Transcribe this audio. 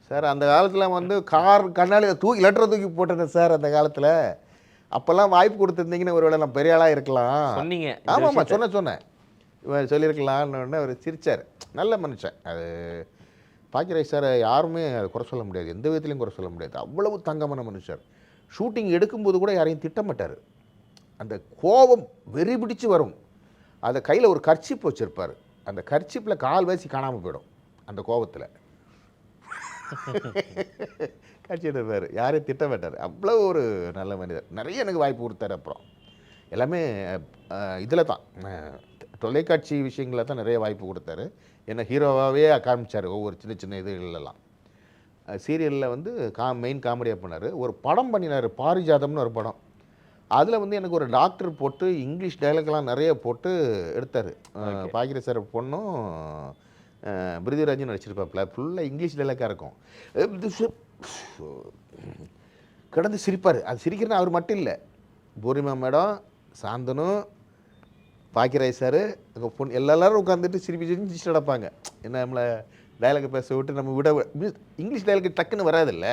Sir அந்த காலத்தில் வந்து கார் கண்ணாடி லெட்டரை தூக்கி போட்டிருந்தேன் சார் அந்த காலத்தில். அப்போல்லாம் வாய்ப்பு கொடுத்துருந்தீங்கன்னு ஒருவேளை நான் பெரிய ஆளாக இருக்கலாம். சொன்னீங்க இந்த ஆமாம்மா விஷயத்த. சொன்னேன். இவன் சொல்லியிருக்கலான்னு அவர் சிரிச்சார். நல்ல மனுஷன். அது பாக்கியராஜ் சார் யாருமே அதை குறை சொல்ல முடியாது. எந்த விதத்துலையும் குறை சொல்ல முடியாது. அவ்வளவு தங்கமான மனுஷர். ஷூட்டிங் எடுக்கும்போது கூட யாரையும் திட்டமாட்டார். அந்த கோபம் வெறி பிடிச்சு வரும். அதை கையில் ஒரு கர்ச்சிப் வச்சுருப்பார். அந்த கர்ச்சிப்பில் கால் வேசி காணாமல் போயிடும் அந்த கோபத்தில். காட்சி எடுப்பார். யாரையும் திட்ட மாட்டார். அவ்வளோ ஒரு நல்ல மனிதர். நிறைய எனக்கு வாய்ப்பு கொடுத்தாரு. அப்புறம் எல்லாமே இதில் தான் தொலைக்காட்சி விஷயங்களில் தான் நிறைய வாய்ப்பு கொடுத்தாரு. என்னை ஹீரோவாகவே காமிச்சார் ஒவ்வொரு சின்ன சின்ன இதுகளெல்லாம். சீரியலில் வந்து மெயின் காமெடியாக பண்ணார். ஒரு படம் பண்ணினார், பாரிஜாதம்னு ஒரு படம். அதில் வந்து எனக்கு ஒரு டாக்டர் போட்டு இங்கிலீஷ் டைலாக்லாம் நிறைய போட்டு எடுத்தார். பாக்கியராஜ் சார் பொண்ணும் பிருதிராஜும் நடிச்சிருப்பாப்புல. ஃபுல்லாக இங்கிலீஷ் டைலாக்காக இருக்கும். கிடந்து சிரிப்பார். அது சிரிக்கிறதுனா அவர் மட்டும் இல்லை, பூர்ணிமா மேடம், சாந்தனு, பாக்கியராஜ் சார், பொண்ணு எல்லாரும் உட்காந்துட்டு சிரிச்சு நடப்பாங்க. என்ன நம்மளை டைலாக் பேச விட்டு நம்ம விட இங்கிலீஷ் டைலாக் டக்குன்னு வராதில்ல.